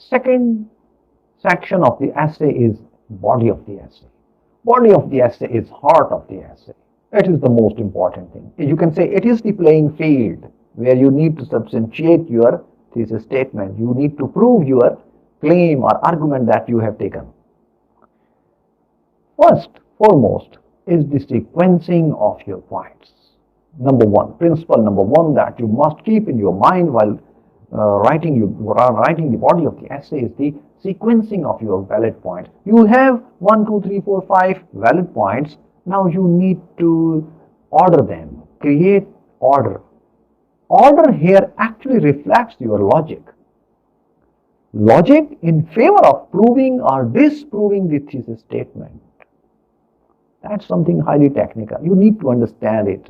Second section of the essay is body of the essay. Body of the essay is heart of the essay. It is the most important thing. You can say it is the playing field where you need to substantiate your thesis statement. You need to prove your claim or argument that you have taken. First, foremost, is the sequencing of your points. Number one, principle number one that you must keep in your mind while writing the body of the essay is the sequencing of your valid points. You have 1, 2, 3, 4, 5 valid points. Now you need to order them, create order. Order here actually reflects your logic. Logic in favor of proving or disproving the thesis statement. That's something highly technical. You need to understand it.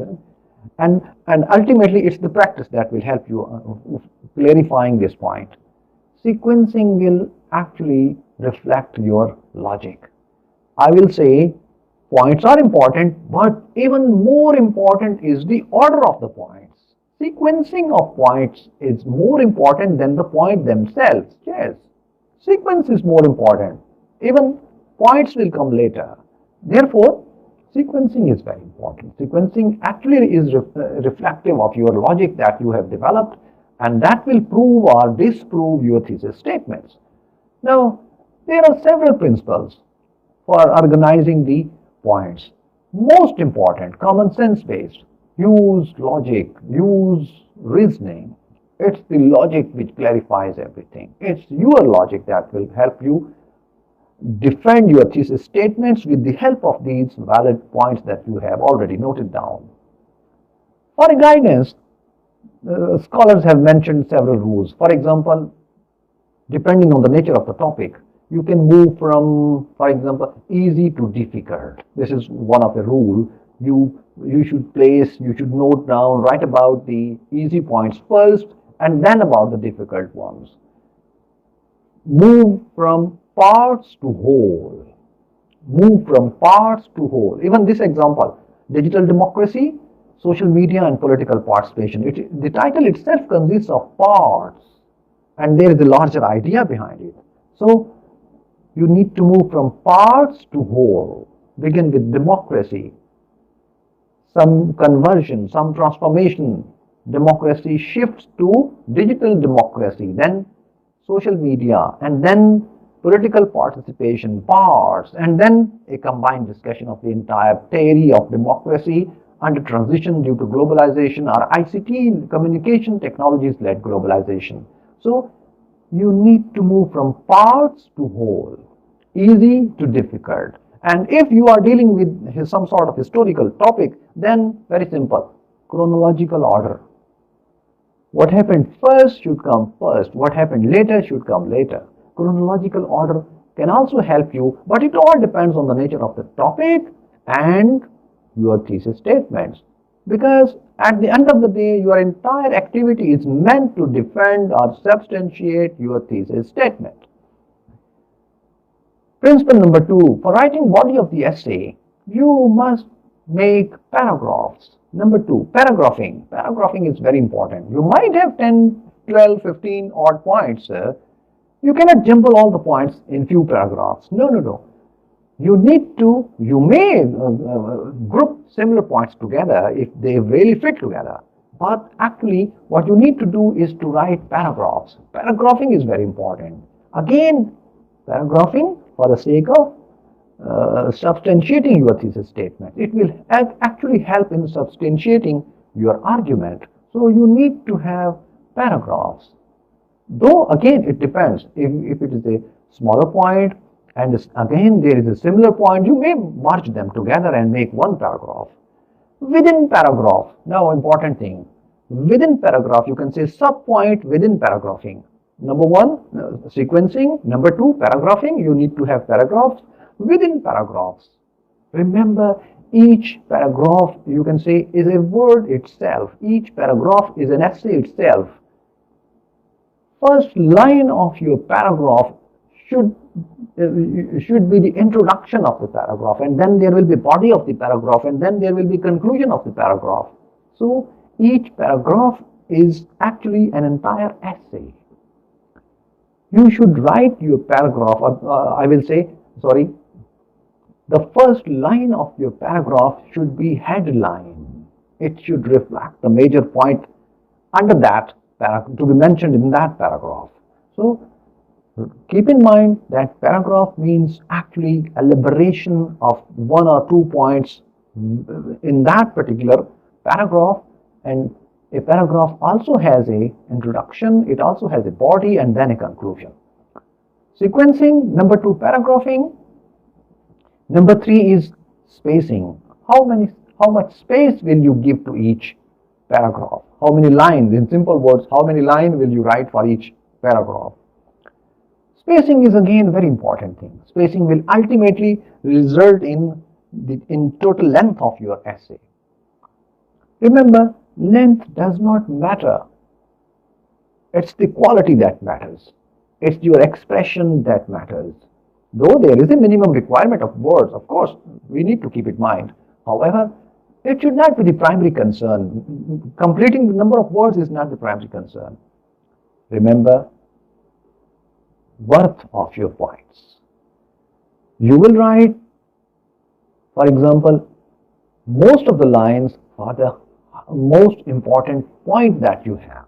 And ultimately, it's the practice that will help you clarifying this point. Sequencing will actually reflect your logic. I will say points are important, but even more important is the order of the points. Sequencing of points is more important than the point themselves. Yes, sequence is more important. Even points will come later. Therefore, sequencing is very important. Sequencing actually is reflective of your logic that you have developed, and that will prove or disprove your thesis statements. Now, there are several principles for organizing the points. Most important, common sense based. Use logic, use reasoning. It's the logic which clarifies everything. It's your logic that will help you defend your thesis statements with the help of these valid points that you have already noted down. For guidance, scholars have mentioned several rules. For example, depending on the nature of the topic, you can move from, for example, easy to difficult. This is one of the rule. You should note down, write about the easy points first and then about the difficult ones. Move from parts to whole. Move from parts to whole. Even this example, digital democracy, social media and political participation. The title itself consists of parts and there is a larger idea behind it. So you need to move from parts to whole. Begin with democracy, some conversion, some transformation. Democracy shifts to digital democracy, then social media, and then political participation, parts, and then a combined discussion of the entire theory of democracy under transition due to globalization or ICT communication technologies led globalization. So you need to move from parts to whole, easy to difficult. And if you are dealing with some sort of historical topic, then very simple, chronological order. What happened first should come first. What happened later should come later. Chronological order can also help you, but it all depends on the nature of the topic and your thesis statements. Because at the end of the day, your entire activity is meant to defend or substantiate your thesis statement. Principle number 2, for writing body of the essay, you must make paragraphs. Number 2, paragraphing. Paragraphing is very important. You might have 10, 12, 15 odd points. You cannot jumble all the points in few paragraphs. No. You may group similar points together if they really fit together. But actually, what you need to do is to write paragraphs. Paragraphing is very important. Again, paragraphing for the sake of substantiating your thesis statement. It will actually help in substantiating your argument. So you need to have paragraphs. Though again it depends. If it is a smaller point and again there is a similar point, you may merge them together and make one paragraph. Within paragraph, now important thing, within paragraph you can say sub-point within paragraphing. Number 1, sequencing. Number 2, paragraphing. You need to have paragraphs within paragraphs. Remember, each paragraph, you can say, is a word itself. Each paragraph is an essay itself. First line of your paragraph should be the introduction of the paragraph, and then there will be body of the paragraph, and then there will be conclusion of the paragraph. So each paragraph is actually an entire essay. You should write your paragraph, or I will say, sorry, the first line of your paragraph should be headline. It should reflect the major point under that to be mentioned in that paragraph. So keep in mind that paragraph means actually elaboration of one or two points in that particular paragraph, and a paragraph also has a introduction, it also has a body and then a conclusion. Sequencing, number two, paragraphing. Number three is spacing. How much space will you give to each paragraph? How many lines, in simple words, how many lines will you write for each paragraph? Spacing is again a very important thing. Spacing will ultimately result in total length of your essay. Remember, length does not matter. It's the quality that matters. It's your expression that matters. Though there is a minimum requirement of words, of course, we need to keep it in mind. However, it should not be the primary concern. Completing the number of words is not the primary concern. Remember, worth of your points. You will write, for example, most of the lines for the most important point that you have.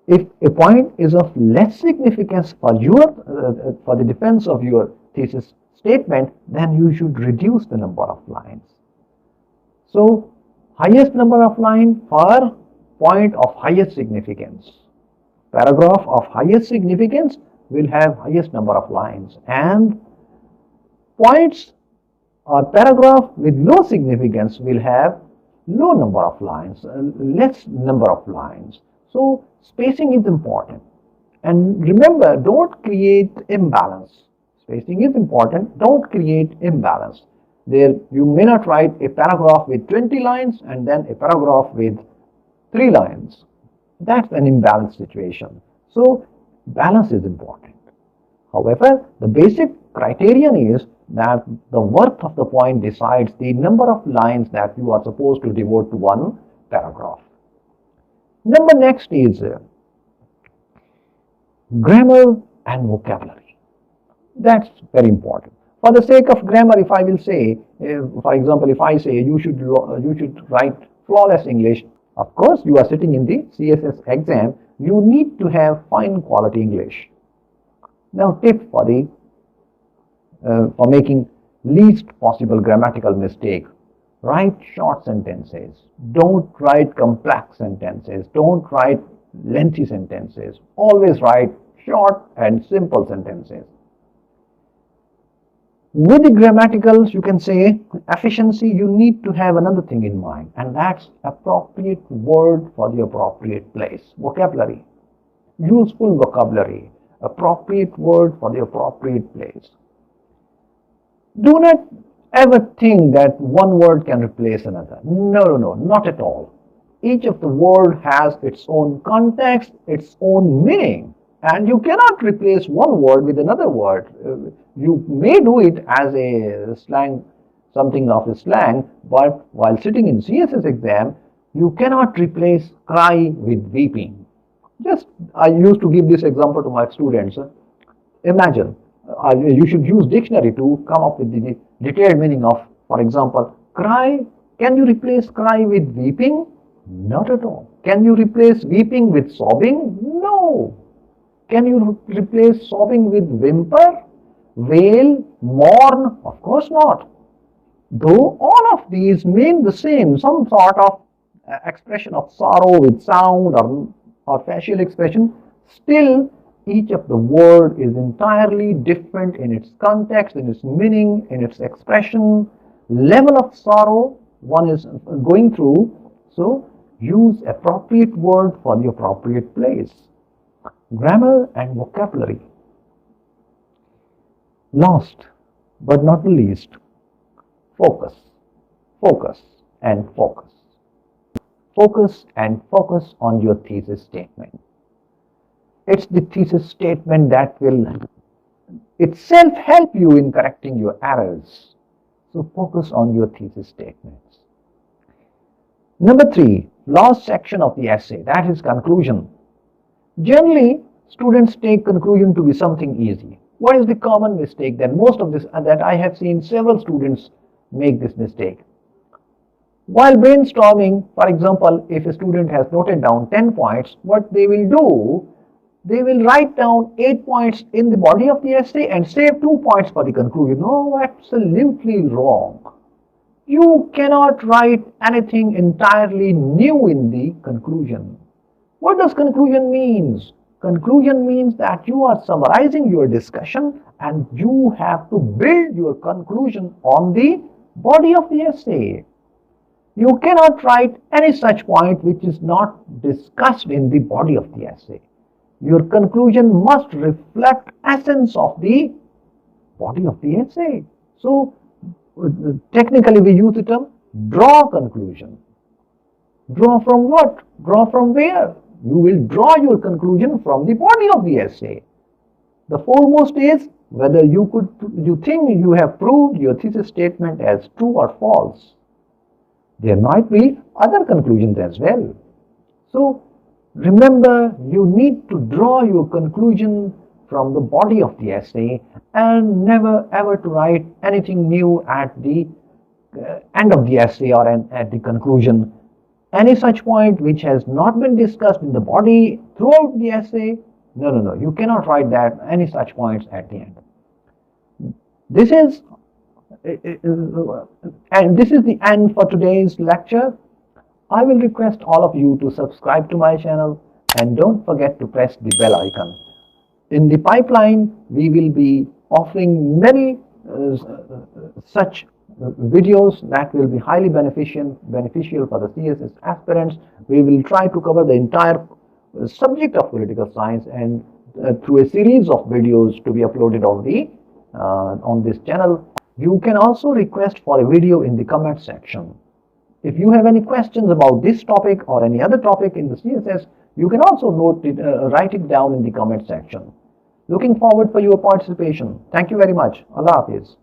If a point is of less significance for the defense of your thesis statement, then you should reduce the number of lines. So, highest number of lines for point of highest significance. Paragraph of highest significance will have highest number of lines, and points or paragraph with low significance will have low number of lines, less number of lines. So spacing is important, and remember, don't create imbalance. Spacing is important, don't create imbalance. There you may not write a paragraph with 20 lines and then a paragraph with 3 lines. That's an imbalanced situation. So balance is important. However, the basic criterion is that the worth of the point decides the number of lines that you are supposed to devote to one paragraph. Number next is grammar and vocabulary. That's very important. For the sake of grammar, if I will say, for example, if I say you should write flawless English, of course you are sitting in the CSS exam, you need to have fine quality English. Now, tip for making least possible grammatical mistake: write short sentences. Don't write complex sentences. Don't write lengthy sentences. Always write short and simple sentences. With the grammaticals, you can say efficiency, you need to have another thing in mind, and that's appropriate word for the appropriate place. Vocabulary. Useful vocabulary. Appropriate word for the appropriate place. Do not ever think that one word can replace another. No, not at all. Each of the word has its own context, its own meaning, and you cannot replace one word with another word. You may do it as a slang, something of a slang, but while sitting in CSS exam, you cannot replace cry with weeping. I used to give this example to my students. Imagine, you should use dictionary to come up with the detailed meaning of, for example, cry. Can you replace cry with weeping? Not at all. Can you replace weeping with sobbing? No. Can you replace sobbing with whimper, wail, mourn? Of course not. Though all of these mean the same, some sort of expression of sorrow with sound or facial expression, still each of the word is entirely different in its context, in its meaning, in its expression, level of sorrow one is going through. So use appropriate word for the appropriate place. Grammar and vocabulary. Last but not the least, focus. Focus and focus. Focus and focus on your thesis statement. It's the thesis statement that will itself help you in correcting your errors. So focus on your thesis statements. Number 3, last section of the essay, that is conclusion. Generally, students take conclusion to be something easy. What is the common mistake that most of this, that I have seen several students make this mistake? While brainstorming, for example, if a student has noted down 10 points, what they will do, they will write down 8 points in the body of the essay and save 2 points for the conclusion. No, absolutely wrong. You cannot write anything entirely new in the conclusion. What does conclusion means? Conclusion means that you are summarizing your discussion and you have to build your conclusion on the body of the essay. You cannot write any such point which is not discussed in the body of the essay. Your conclusion must reflect essence of the body of the essay. So, technically we use the term draw conclusion. Draw from what? Draw from where? You will draw your conclusion from the body of the essay. The foremost is whether you think you have proved your thesis statement as true or false. There might be other conclusions as well. So remember, you need to draw your conclusion from the body of the essay and never ever to write anything new at the end of the essay or at the conclusion. Any such point which has not been discussed in the body throughout the essay, no, you cannot write that, any such points at the end. This is the end for today's lecture. I will request all of you to subscribe to my channel and don't forget to press the bell icon. In the pipeline, we will be offering many such videos that will be highly beneficial for the CSS aspirants. We will try to cover the entire subject of political science and through a series of videos to be uploaded on this channel. You can also request for a video in the comment section. If you have any questions about this topic or any other topic in the CSS, you can also write it down in the comment section. Looking forward for your participation. Thank you very much. Allah Hafiz.